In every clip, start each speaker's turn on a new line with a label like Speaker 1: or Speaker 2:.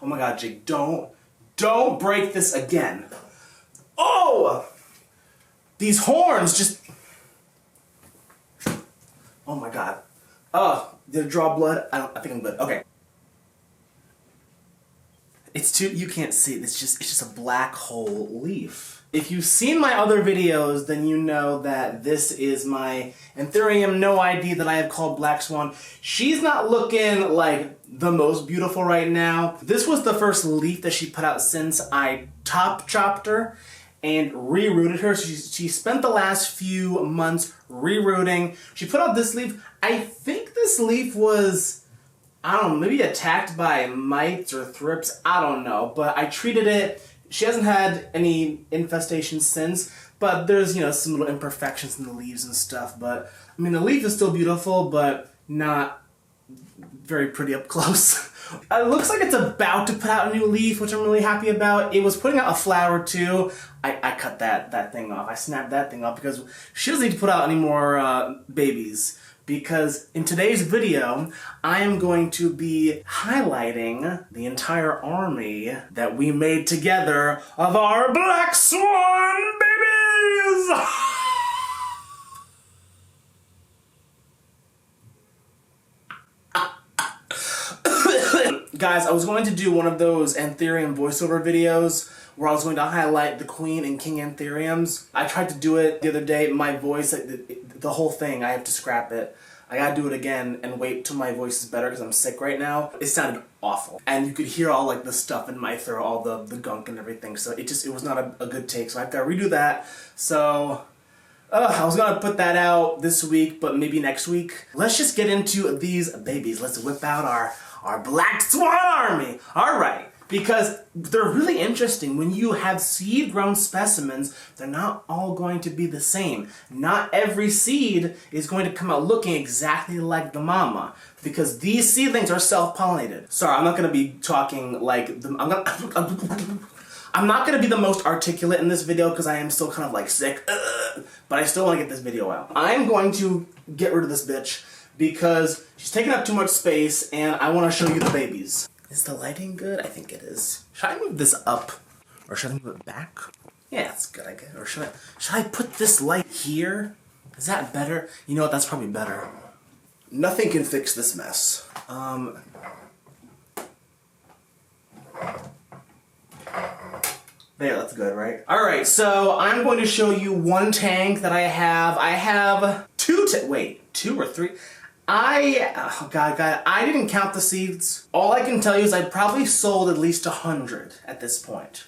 Speaker 1: Oh my god, Jake, don't break this again. Oh! These horns just... Oh my god. Did it draw blood? I think I'm good. Okay. It's too, you can't see it. It's just a black hole leaf. If you've seen my other videos, then you know that this is my Anthurium no ID that I have called Black Swan. She's not looking like the most beautiful right now. This was the first leaf that she put out since I top chopped her and re-rooted her. So she spent the last few months re-rooting. She put out this leaf. I think this leaf was, I don't know, maybe attacked by mites or thrips. I don't know, but I treated it. She hasn't had any infestations since, but there's, you know, some little imperfections in the leaves and stuff. But, I mean, the leaf is still beautiful, but not very pretty up close. It looks like it's about to put out a new leaf, which I'm really happy about. It was putting out a flower too. I cut that thing off. I snapped that thing off because she doesn't need to put out any more babies. Because in today's video, I am going to be highlighting the entire army that we made together of our Black Swan babies! Guys, I was going to do one of those Anthurium voiceover videos where I was going to highlight the Queen and King Anthuriums. I tried to do it the other day. My voice, the whole thing, I have to scrap it. I gotta do it again and wait till my voice is better because I'm sick right now. It sounded awful. And you could hear all like the stuff in my throat, all the gunk and everything. So it was not a good take. So I've got to redo that. So I was gonna put that out this week, but maybe next week. Let's just get into these babies. Let's whip out our Black Swan army. All right. Because they're really interesting. When you have seed-grown specimens, they're not all going to be the same. Not every seed is going to come out looking exactly like the mama. Because these seedlings are self-pollinated. Sorry, I'm not going to be talking like... I'm not going to be the most articulate in this video because I am still kind of like sick. But I still want to get this video out. I'm going to get rid of this bitch because she's taking up too much space and I want to show you the babies. Is the lighting good? I think it is. Should I move this up? Or should I move it back? Yeah, that's good, I guess. Or should I put this light here? Is that better? You know what, that's probably better. Nothing can fix this mess. There, that's good, right? Alright, so I'm going to show you one tank that I have. I have two or three. Oh God, I didn't count the seeds. All I can tell you is I probably sold at least 100 at this point.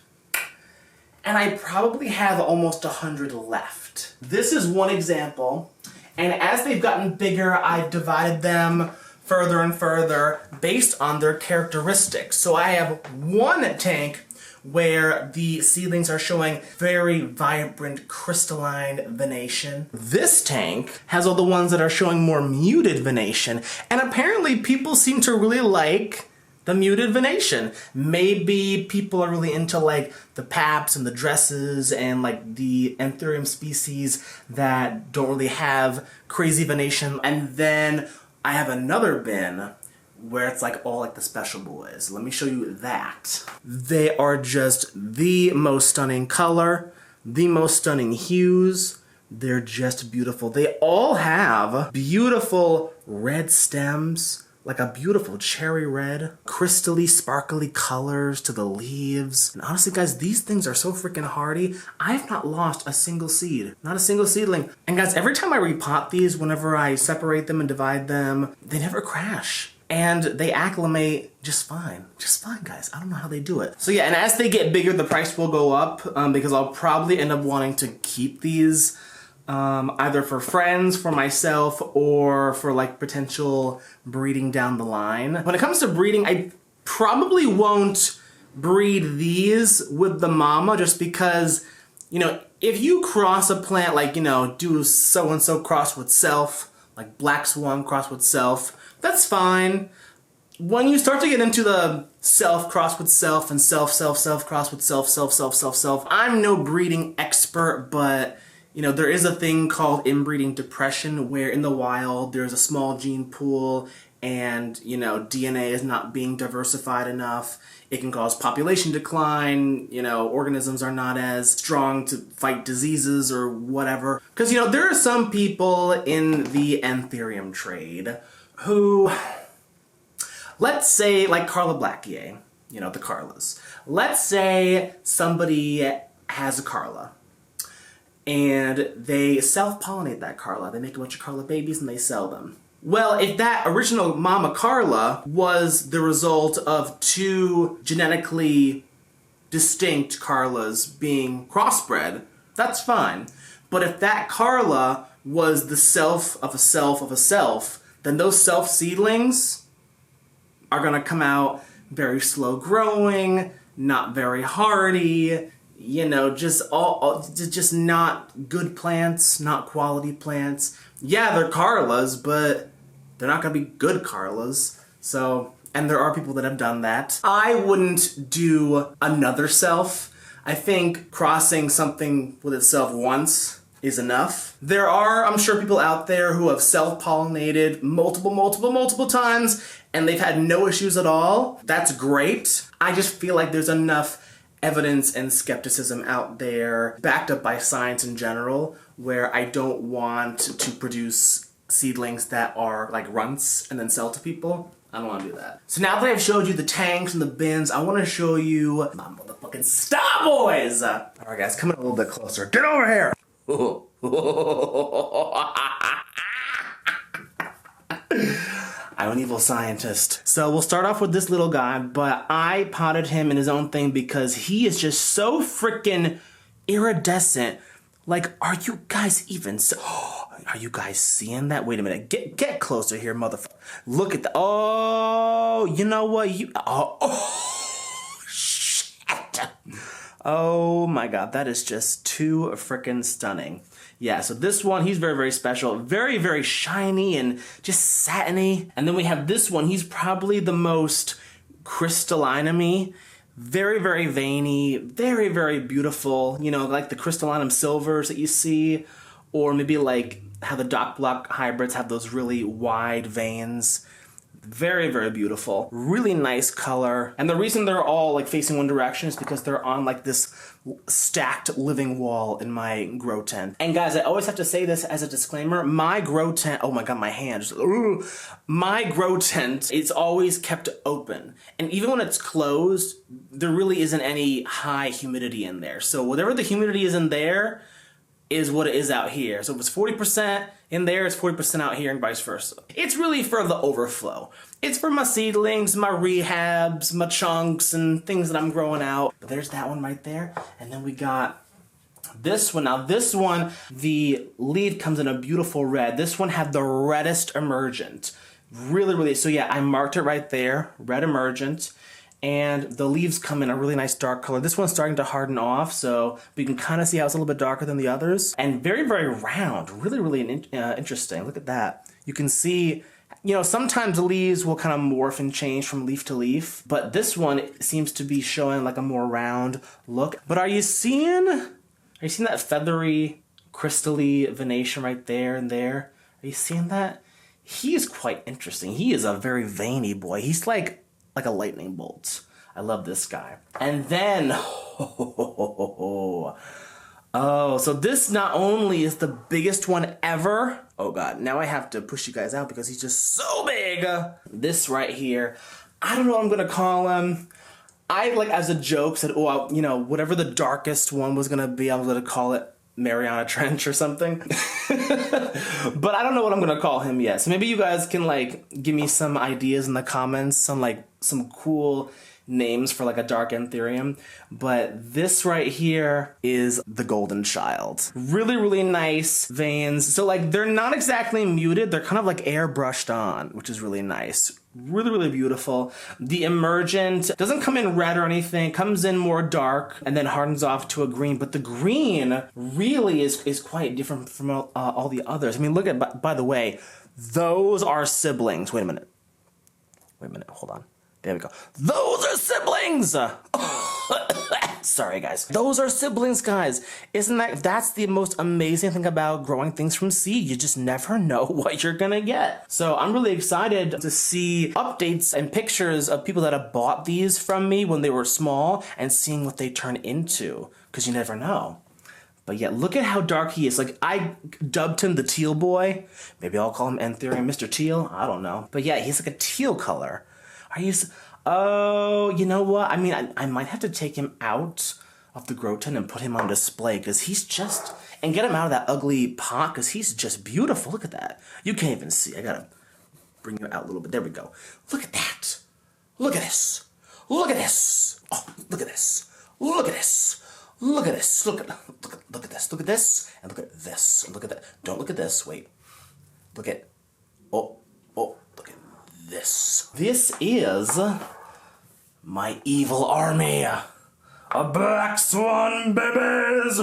Speaker 1: And I probably have almost 100 left. This is one example, and as they've gotten bigger, I've divided them further and further based on their characteristics. So I have one tank where the seedlings are showing very vibrant crystalline venation. This tank has all the ones that are showing more muted venation, and apparently people seem to really like the muted venation. Maybe people are really into like the paps and the dresses and like the Anthurium species that don't really have crazy venation. And then I have another bin where it's like all like the special boys. Let me show you that. They are just the most stunning color, the most stunning hues. They're just beautiful. They all have beautiful red stems, like a beautiful cherry red, crystally, sparkly colors to the leaves. And honestly, guys, these things are so freaking hardy. I've not lost a single seed, not a single seedling. And guys, every time I repot these, whenever I separate them and divide them, they never crash. And they acclimate just fine. Just fine, guys. I don't know how they do it. So yeah, and as they get bigger, the price will go up because I'll probably end up wanting to keep these either for friends, for myself, or for like potential breeding down the line. When it comes to breeding, I probably won't breed these with the mama just because, you know, if you cross a plant, like, you know, do so-and-so cross with self, like Black Swan cross with self, that's fine. When you start to get into the self cross with self and self cross with self, I'm no breeding expert, but you know, there is a thing called inbreeding depression where in the wild there's a small gene pool and, you know, DNA is not being diversified enough. It can cause population decline, you know, organisms are not as strong to fight diseases or whatever. Because, you know, there are some people in the Anthurium trade who, let's say, like Carla Blackier, you know, the Carlas. Let's say somebody has a Carla, and they self-pollinate that Carla. They make a bunch of Carla babies and they sell them. Well, if that original Mama Carla was the result of two genetically distinct Carlas being crossbred, that's fine. But if that Carla was the self of a self of a self, then those self seedlings are gonna come out very slow growing, not very hardy, you know, just not good plants, not quality plants. Yeah, they're Carlas, but they're not gonna be good Carlas. So, and there are people that have done that. I wouldn't do another self. I think crossing something with itself once is enough. There are, I'm sure, people out there who have self-pollinated multiple times and they've had no issues at all. That's great. I just feel like there's enough evidence and skepticism out there, backed up by science in general, where I don't want to produce seedlings that are like runts and then sell to people. I don't want to do that. So now that I've showed you the tanks and the bins, I want to show you my motherfucking Star Boys! Alright guys, come in a little bit closer. Get over here! I'm an evil scientist. So we'll start off with this little guy, but I potted him in his own thing because he is just so freaking iridescent. Like, are you guys even so... Are you guys seeing that? Wait a minute. Get closer here, motherfucker. Look at the... Oh, you know what? Oh, shit. Oh my god, that is just too freaking stunning. Yeah, so this one, he's very, very special. Very, very shiny and just satiny. And then we have this one. He's probably the most crystalline-y. Very, very veiny. Very, very beautiful. You know, like the crystallinum silvers that you see. Or maybe like how the Doc Block hybrids have those really wide veins. Very, very beautiful. Really nice color. And the reason they're all like facing one direction is because they're on like this stacked living wall in my grow tent. And guys, I always have to say this as a disclaimer. My grow tent, oh my god, my hand. My grow tent is always kept open. And even when it's closed, there really isn't any high humidity in there. So whatever the humidity is in there is what it is out here. So if it's 40% in there, it's 40% out here and vice versa. It's really for the overflow. It's for my seedlings, my rehabs, my chunks, and things that I'm growing out. But there's that one right there. And then we got this one. Now this one, the leaf comes in a beautiful red. This one had the reddest emergent. Really, really, so yeah, I marked it right there, red emergent. And the leaves come in a really nice dark color. This one's starting to harden off, so we can kind of see how it's a little bit darker than the others. And very, very round. Really, really interesting. Look at that. You can see, you know, sometimes the leaves will kind of morph and change from leaf to leaf, but this one seems to be showing like a more round look. But are you seeing that feathery, crystally venation right there and there? Are you seeing that? He is quite interesting. He is a very veiny boy. He's like a lightning bolt. I love this guy. And then, oh, so this not only is the biggest one ever. Oh god, now I have to push you guys out because he's just so big. This right here, I don't know what I'm gonna call him. I, like, as a joke said, oh, you know, whatever the darkest one was gonna be, I was gonna call it Mariana Trench or something. But I don't know what I'm gonna call him yet. So maybe you guys can like give me some ideas in the comments, some cool names for like a dark Anthurium. But this right here is the Golden Child. Really, really nice veins. So like they're not exactly muted, they're kind of like airbrushed on, which is really nice. Really, really beautiful. The emergent doesn't come in red or anything, comes in more dark and then hardens off to a green. But the green really is quite different from all the others. I mean, look at, by the way, those are siblings. Wait a minute, hold on. There we go. Those are siblings! Sorry, guys. Those are siblings, guys. That's the most amazing thing about growing things from seed. You just never know what you're gonna get. So I'm really excited to see updates and pictures of people that have bought these from me when they were small and seeing what they turn into, because you never know. But yeah, look at how dark he is. Like, I dubbed him the Teal Boy. Maybe I'll call him Anthurium Mr. Teal. I don't know. But yeah, he's like a teal color. Oh, you know what? I mean, I might have to take him out of the grow tent and put him on display, because he's just... And get him out of that ugly pot, because he's just beautiful. Look at that. You can't even see. I gotta bring you out a little bit. There we go. Look at that. Look at this. Look at this. Oh, look at this. Look at this. Look at this. Look at this. Look at this. And look at this. And look at that. Don't look at this. Wait. Look at... Oh. Look at this. This is my evil army. A black swan, babies.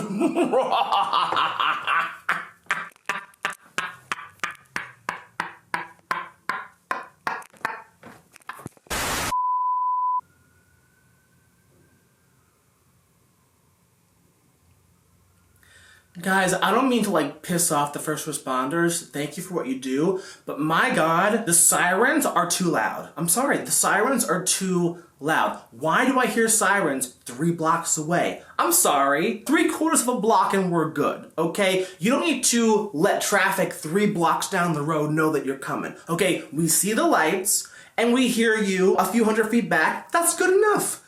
Speaker 1: Guys, I don't mean to like piss off the first responders. Thank you for what you do. But my God, the sirens are too loud. I'm sorry, the sirens are too loud. Why do I hear sirens 3 blocks away? I'm sorry, 3/4 of a block and we're good, okay? You don't need to let traffic 3 blocks down the road know that you're coming. Okay, we see the lights and we hear you a few hundred feet back. That's good enough.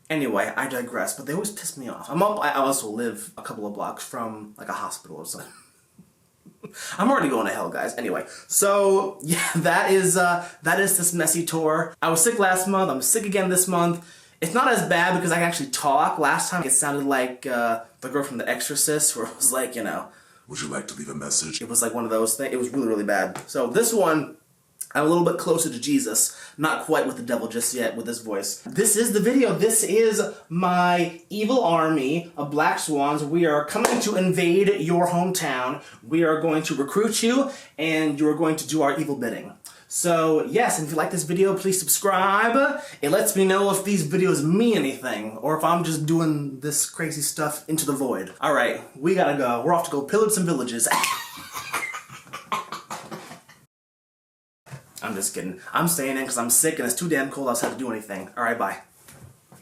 Speaker 1: Anyway, I digress, but they always piss me off. I also live a couple of blocks from, like, a hospital or something. I'm already going to hell, guys. Anyway, so, yeah, that is this messy tour. I was sick last month. I'm sick again this month. It's not as bad because I can actually talk. Last time, it sounded like the girl from The Exorcist, where it was like, you know...
Speaker 2: Would you like to leave a message?
Speaker 1: It was like one of those things. It was really, really bad. So this one... I'm a little bit closer to Jesus, not quite with the devil just yet with this voice. This is the video. This is my evil army of black swans. We are coming to invade your hometown. We are going to recruit you, and you are going to do our evil bidding. So yes, and if you like this video, please subscribe. It lets me know if these videos mean anything, or if I'm just doing this crazy stuff into the void. All right, we gotta go. We're off to go pillage some villages. I'm just kidding. I'm staying in because I'm sick and it's too damn cold outside to do anything. Alright, bye.